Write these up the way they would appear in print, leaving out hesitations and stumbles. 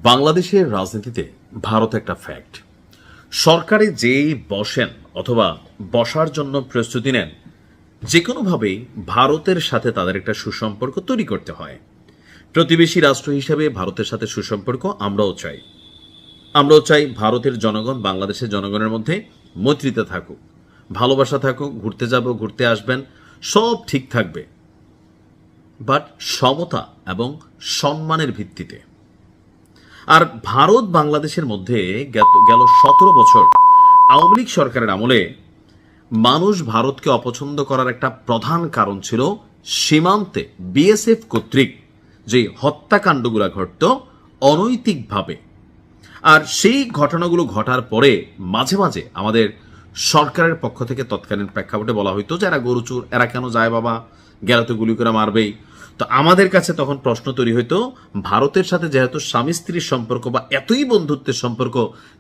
বাংলাদেশের রাজনীতিতে ভারত একটা ফ্যাক্ট। সরকারে যেই বসেন অথবা বসার জন্য প্রস্তুতি নেন, যে কোনোভাবেই ভারতের সাথে তাদের একটা সুসম্পর্ক তৈরি করতে হয়। প্রতিবেশী রাষ্ট্র হিসেবে ভারতের সাথে সুসম্পর্ক আমরাও চাই ভারতের জনগণ বাংলাদেশের জনগণের মধ্যে মৈত্রীতে থাকুক, ভালোবাসা থাকুক, ঘুরতে যাব, ঘুরতে আসবেন, সব ঠিক থাকবে, বাট সমতা এবং সম্মানের ভিত্তিতে। আর ভারত বাংলাদেশের মধ্যে গেল 17 বছর আওয়ামী লীগ সরকারের আমলে মানুষ ভারতকে অপছন্দ করার একটা প্রধান কারণ ছিল সীমান্তে বিএসএফ কর্তৃক যে হত্যাকাণ্ডগুলো ঘটত অনৈতিকভাবে। আর সেই ঘটনাগুলো ঘটার পরে মাঝে মাঝে আমাদের সরকারের পক্ষ থেকে তৎকালীন প্রেক্ষাপটে বলা হইতো যে এরা গরুচুর, এরা কেন যায় বাবা, গেলে তো গুলি করে মারবেই। তো আমাদের কাছে তখন প্রশ্ন তৈরি হইতো, ভারতের সাথে যেহেতু স্বামী স্ত্রীর সম্পর্ক বা এতই বন্ধুত্বের সম্পর্ক,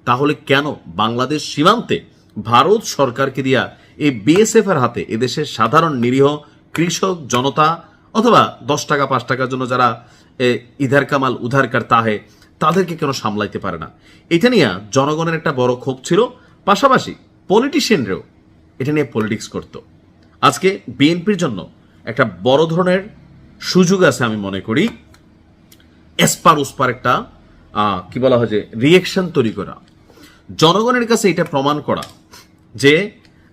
তাহলে কেন বাংলাদেশ সীমান্তে ভারত সরকারকে দিয়া এই বিএসএফ এর হাতে এদেশের সাধারণ নিরীহ কৃষক জনতা অথবা 10 টাকা 5 টাকার জন্য যারা ইধার কামাল উধার কারতা হে তাদেরকে কেন সামলাইতে পারে না? এটা নিয়ে জনগণের একটা বড় ক্ষোভ ছিল, পাশাপাশি পলিটিশিয়ানরাও এটা নিয়ে পলিটিক্স করত। আজকে বিএনপির জন্য একটা বড় ধরনের সুযোগ আছে, আমি মনে করি এসপার উসপার একটা কি বলা হয় যে রিয়েকশন তৈরি করা, জনগণের কাছে এটা প্রমাণ করা যে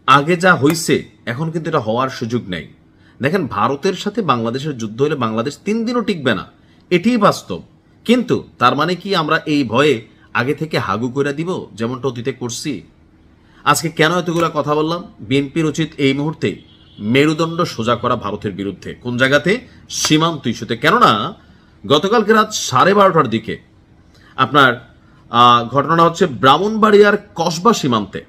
আগে যা হইছে এখন কিন্তু এটা হওয়ার সুযোগ নেই। দেখেন, ভারতের সাথে বাংলাদেশের যুদ্ধ হলে বাংলাদেশ 3 দিনও টিকবে না, এটিই বাস্তব। কিন্তু তার মানে কি আমরা এই ভয়ে আগে থেকে হাগু করে দিব যেমনটা অতীতে করছি? আজকে কেন এতগুলা কথা বললাম? বিএনপির উচিত এই মুহূর্তে মেরুদণ্ড সোজা করা ভারতের বিরুদ্ধে। কোন জায়গাতে? সীমান্ত ইস্যুতে। কেননা গতকালকে রাত 12:30টার দিকে আপনার ঘটনাটা হচ্ছে ব্রাহ্মণবাড়িয়ার কসবা সীমান্তে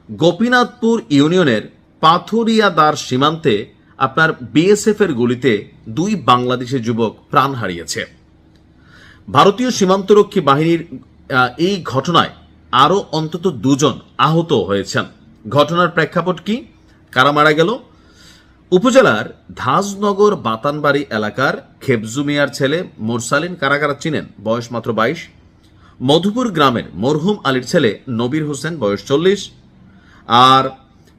গোপীনাথপুর ইউনিয়নের পাথুরিয়াদার সীমান্তে আপনার বিএসএফ এর গুলিতে 2 বাংলাদেশি যুবক প্রাণ হারিয়েছে। ভারতীয় সীমান্তরক্ষী বাহিনীর এই ঘটনায় আরো অন্তত 2 জন আহত হয়েছেন। ঘটনার প্রেক্ষাপট কি, কারা মারা গেল? উপজেলার ধাজনগর বাতানবাড়ি এলাকার খেবজু মিয়ার ছেলে মোরসালিন, কারা কারা চিনেন, বয়স মাত্র 22। মধুপুর গ্রামের মরহুম আলীর ছেলে নবীর হোসেন, বয়স 40। আর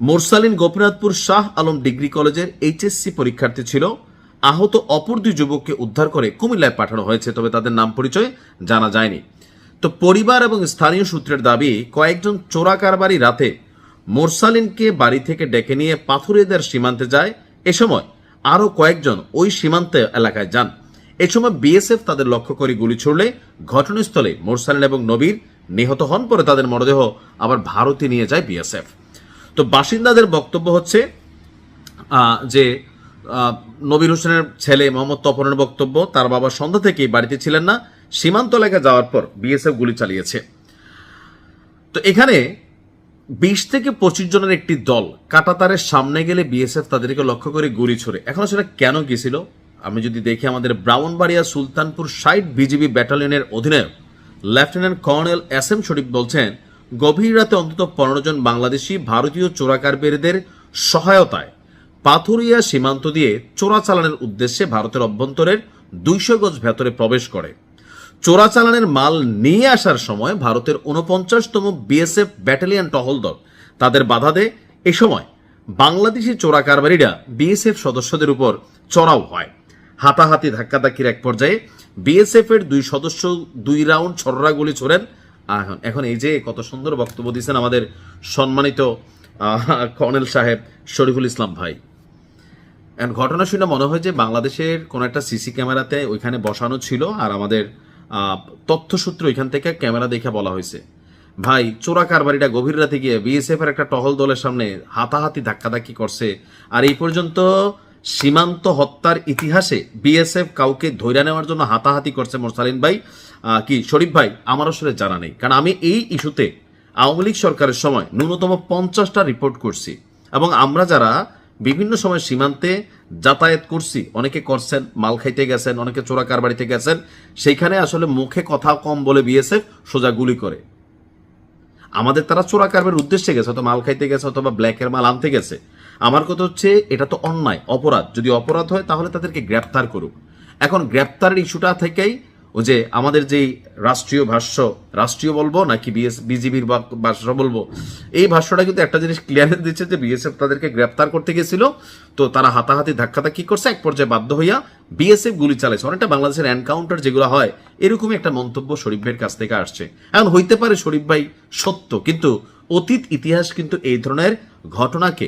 মোরসালিন গোপীনাথপুর শাহ আলম ডিগ্রি কলেজের এইচএসসি পরীক্ষার্থী ছিল। আহত অপর 2 যুবককে উদ্ধার করে কুমিল্লায় পাঠানো হয়েছে, তবে তাদের নাম পরিচয় জানা যায়নি। তো পরিবার এবং স্থানীয় সূত্রের দাবি, কয়েকজন চোরা কারবারি রাতে মোরসালিনকে বাড়ি থেকে ডেকে নিয়ে পাথুরিয়াদার সীমান্তে যায়। এ সময় আরো কয়েকজন ওই সীমান্ত এলাকায় যান। এ সময় বিএসএফ তাদের লক্ষ্য করে গুলি ছুড়লে ঘটনাস্থলে মোরসালিন এবং নবীর নিহত হন। পরে তাদের মরদেহ আবার ভারতে নিয়ে যায় বিএসএফ। তো বাসিন্দাদের বক্তব্য হচ্ছে যে নবীর হোসেনের ছেলে মোহাম্মদ তপনের বক্তব্য, তার বাবা সন্ধ্যা থেকেই বাড়িতে ছিলেন না, সীমান্ত এলাকায় যাওয়ার পর বিএসএফ গুলি চালিয়েছে। তো এখানে 20 থেকে 25 জনের একটি দল কাঁটাতারের সামনে গেলে বিএসএফ তাদেরকে লক্ষ্য করে গুলি ছোড়ে। এখন সেটা কেন গিয়েছিল আমি যদি দেখি, আমাদের ব্রাহ্মণবাড়িয়া সুলতানপুর 60 বিজিবি ব্যাটালিয়নের অধিনায়ক লেফটেন্যান্ট কর্নেল এস এম শরীফ বলছেন, গভীর রাতে অন্তত 15 জন বাংলাদেশি ভারতীয় চোরাকারবারিদের সহায়তায় পাথুরিয়া সীমান্ত দিয়ে চোরাচালানের উদ্দেশ্যে ভারতের অভ্যন্তরের 200 গজ ভেতরে প্রবেশ করে। চোরাচালানের মাল নিয়ে আসার সময় ভারতের 49তম বিএসএফ ব্যাটালিয়ন টহল দল তাদের বাধা দেয়। এ সময় বাংলাদেশি চোরা কারবারিরা বিএসএফ সদস্যদের উপর চড়াও হয়। হাতাহাতি ধাক্কাধাক্কির এক পর্যায়ে বিএসএফ এর 2 সদস্য 2 রাউন্ড ছররা গুলি ছোড়েন। এখন এই যে কত সুন্দর বক্তব্য দিয়েছেন আমাদের সম্মানিত কর্নেল সাহেব শরীফুল ইসলাম ভাই। ঘটনা শুনে মনে হয় যে বাংলাদেশের কোন একটা সিসি ক্যামেরাতে ওইখানে বসানো ছিল, আর আমাদের তথ্যসূত্র ওইখান থেকে ক্যামেরা দেখে বলা হয়েছে, ভাই চোরা কারবারিটা গভীর রাতে গিয়ে বিএসএফ এর একটা টহল দলের সামনে হাতাহাতি ধাক্কাধাক্কি করছে। আর এই পর্যন্ত সীমান্ত হত্যার ইতিহাসে বিএসএফ কাউকে ধৈর্য নেওয়ার জন্য হাতাহাতি করছে মোরসালিন ভাই কি শরীফ ভাই, আমার আসলে জানা নেই। কারণ আমি এই ইস্যুতে আওয়ামী লীগ সরকারের সময় ন্যূনতম 50টা রিপোর্ট করছি, এবং আমরা যারা বিভিন্ন সময় সীমান্তে যাতায়াত করছি, অনেকে করছেন, মাল খাইতে গেছেন, অনেকে চোরা কারবারিতে গেছেন, সেইখানে আসলে মুখে কথা কম বলে বিএসএফ সোজা গুলি করে। আমাদের তারা চোরা কারবারির উদ্দেশ্যে গেছে, হয়তো মাল খাইতে গেছে অথবা ব্ল্যাকের মাল আনতে গেছে। আমার কথা হচ্ছে এটা তো অন্যায়, অপরাধ। যদি অপরাধ হয় তাহলে তাদেরকে গ্রেপ্তার করুক। এখন গ্রেপ্তারের ইস্যুটা থেকেই ওই যে আমাদের যেই রাষ্ট্রীয় ভাষ্য, রাষ্ট্রীয় বলবো নাকি বিজিবির ভাষ্য বলবো, এই ভাষ্যটা কিন্তু একটা জিনিস ক্লিয়ারেন্স দিচ্ছে যে বিএসএফ তাদেরকে গ্রেপ্তার করতে গেছিল, তো তারা হাতাহাতি ধাক্কাধাক্কি করছে, এক পর্যায়ে বাধ্য হইয়া বিএসএফ গুলি চালাইছে। অনেকটা বাংলাদেশের এনকাউন্টার যেগুলো হয় এরকমই একটা মন্তব্য শরীফ ভাইয়ের কাছ থেকে আসছে। এখন হইতে পারে শরীফ ভাই সত্য, কিন্তু অতীত ইতিহাস কিন্তু এই ধরনের ঘটনাকে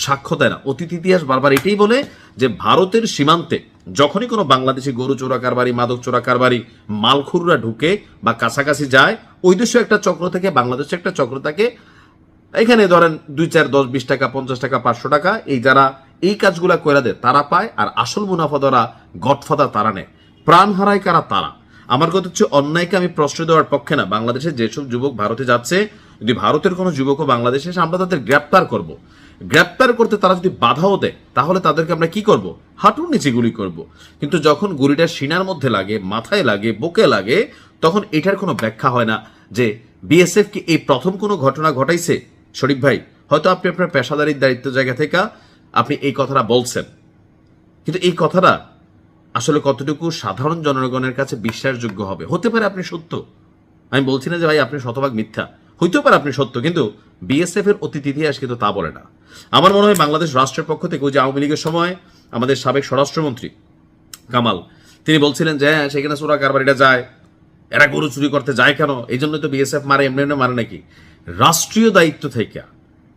সাক্ষ্য দেয় না। অতীত ইতিহাস বারবার এটাই বলে যে ভারতের সীমান্তে যখনই কোনো বাংলাদেশি গরু চোরা কারবারি, মাদক চোরা কারবারি, মালখুররা ঢুকে বা কাছাকাছি যায়, ওই দেশে একটা চক্র থেকে বাংলাদেশে একটা চক্র থাকে, এখানে ধরেন 2, 4, 10, 20 টাকা, 50 টাকা, 500 টাকা, এই যারা এই কাজগুলা কইরা দেয় তারা পায়, আর আসল মুনাফা ধরা গডফাদার তারা নেয়। প্রাণ হারায় কারা? তারা। আমার কথা হচ্ছে অন্যায়কে আমি প্রশ্রয় দেওয়ার পক্ষে না। বাংলাদেশে যেসব যুবক ভারতে যাচ্ছে, যদি ভারতের কোনো যুবকও বাংলাদেশে এসে আমরা তাদের গ্রেপ্তার করব, গ্রেপ্তার করতে তারা যদি বাধাও দেয় তাহলে তাদেরকে আমরা কি করব? হাঁটুর নিচে গুলি করব। কিন্তু যখন গুলিটা সিনার মধ্যে লাগে, মাথায় লাগে, বুকে লাগে, তখন এটার কোনো ব্যাখ্যা হয় না যে বিএসএফ কি এই প্রথম কোনো ঘটনা ঘটাইছে। শরীফ ভাই, হয়তো আপনি আপনার পেশাদারির দায়িত্ব জায়গা থেকে আপনি এই কথাটা বলছেন, কিন্তু এই কথাটা আসলে কতটুকু সাধারণ জনগণের কাছে বিশ্বাসযোগ্য হবে? হতে পারে আপনি সত্য, আমি বলছি না যে ভাই আপনি শতভাগ মিথ্যা, হইতেও পারে আপনি সত্য, কিন্তু বিএসএফ এর অতীত ইতিহাস কিন্তু তা বলে না। আমার মনে হয় বাংলাদেশ রাষ্ট্রের পক্ষ থেকে, ওই যে আওয়ামী লীগের সময় আমাদের সাবেক স্বরাষ্ট্রমন্ত্রী কামাল, তিনি বলছিলেন যে হ্যাঁ সেখানে চোরা কারবারিটা যায়, এরা গরু চুরি করতে যায় কেন, এই জন্য তো বিএসএফ মারে, এমনি এমনি মারে নাকি? রাষ্ট্রীয় দায়িত্ব থেকে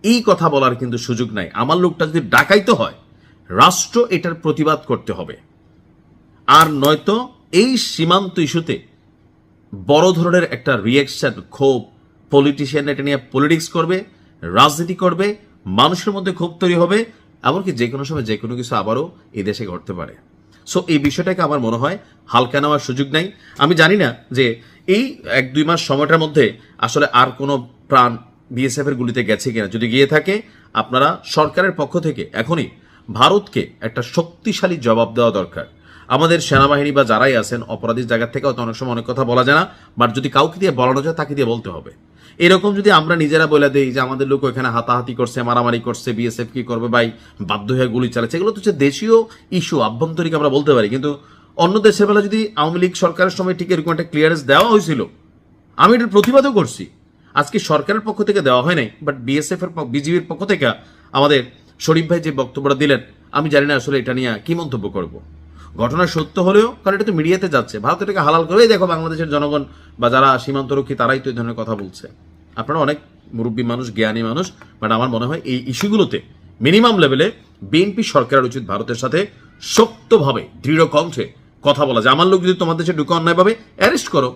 এই কথা বলার কিন্তু সুযোগ নাই। আমার লোকটা যদি ডাকাইতে হয়, রাষ্ট্র এটার প্রতিবাদ করতে হবে, আর নয়তো এই সীমান্ত ইস্যুতে বড় ধরনের একটা রিয়াকশন, ক্ষোভ, পলিটিশিয়ান এটা নিয়ে পলিটিক্স করবে, রাজনীতি করবে, মানুষের মধ্যে ক্ষোভ তৈরি হবে, এমনকি যে কোনো সময় যে কোনো কিছু আবারও এই দেশে ঘটতে পারে। সো এই বিষয়টাকে আমার মনে হয় হালকা নেওয়ার সুযোগ নাই। আমি জানি না যে এই 1-2 মাস সময়টার মধ্যে আসলে আর কোনো প্রাণ বিএসএফ এর গুলিতে গেছে কিনা। যদি গিয়ে থাকে, আপনারা সরকারের পক্ষ থেকে এখনই ভারতকে একটা শক্তিশালী জবাব দেওয়া দরকার। আমাদের সেনাবাহিনী বা যারাই আছেন, অপরাধীর জায়গা থেকে হয়তো অনেক সময় অনেক কথা বলা যায় না, বাট যদি কাউকে দিয়ে বলানো যায় তাকে দিয়ে বলতে হবে। এরকম যদি আমরা নিজেরা বলে দেই যে আমাদের লোক এখানে হাতাহাতি করছে, মারামারি করছে, বিএসএফ কি করবে ভাই, বাধ্য হয়ে গুলি চালাচ্ছে, এগুলো তো হচ্ছে দেশীয় ইস্যু, আভ্যন্তরিক আমরা বলতে পারি। কিন্তু অন্য দেশের বেলা যদি আওয়ামী লীগ সরকারের সময় ঠিক এরকম একটা ক্লিয়ারেন্স দেওয়া হয়েছিল, আমি এটার প্রতিবাদও করছি, আজকে সরকারের পক্ষ থেকে দেওয়া হয় নাই, বাট বিএসএফ এর বিজিবির পক্ষ থেকে আমাদের শরীফ ভাই যে বক্তব্যটা দিলেন, আমি জানি না আসলে এটা নিয়ে কি মন্তব্য করব। ঘটনা সত্য হলেও, কারণ এটা তো মিডিয়াতে যাচ্ছে, ভারত এটাকে হালাল করে, দেখো বাংলাদেশের জনগণ বা যারা সীমান্তরক্ষী তারাই তো এই ধরনের কথা বলছে। আপনারা অনেক মুরব্বী মানুষ, জ্ঞানী মানুষ, বাট আমার মনে হয় এই ইস্যুগুলোতে মিনিমাম লেভেলে বিএনপি সরকারের উচিত ভারতের সাথে শক্তভাবে দৃঢ় কণ্ঠে কথা বলা, যে আমার লোক যদি তোমার দেশে ঢুকে অন্যায়ভাবে অ্যারেস্ট করো,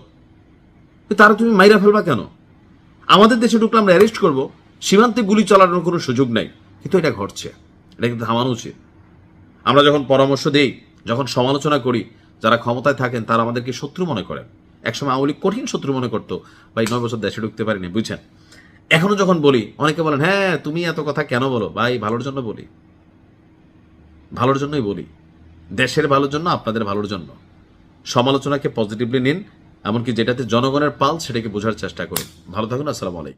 তারা তুমি মাইরা ফেলবা কেন? আমাদের দেশে ঢুকলে আমরা অ্যারেস্ট করবো, সীমান্তে গুলি চালানোর কোনো সুযোগ নাই। কিন্তু এটা ঘটছে, এটা কিন্তু থামানো উচিত। আমরা যখন পরামর্শ দেই, যখন সমালোচনা করি, যারা ক্ষমতায় থাকেন তারা আমাদেরকে শত্রু মনে করেন। একসময় আওয়ামী লীগ কঠিন শত্রু মনে করতো, ভাই 9 বছর দেশে ঢুকতে পারিনি, বুঝছেন। এখনো যখন বলি, অনেকে বলেন হ্যাঁ তুমি এত কথা কেন বলো, ভাই ভালোর জন্য বলি, ভালোর জন্যই বলি, দেশের ভালোর জন্য, আপনাদের ভালোর জন্য। সমালোচনাকে পজিটিভলি নিন, এমনকি যেটাতে জনগণের পাল সেটাকে বোঝার চেষ্টা করুন। ভালো থাকুন, আসসালামু আলাইকুম।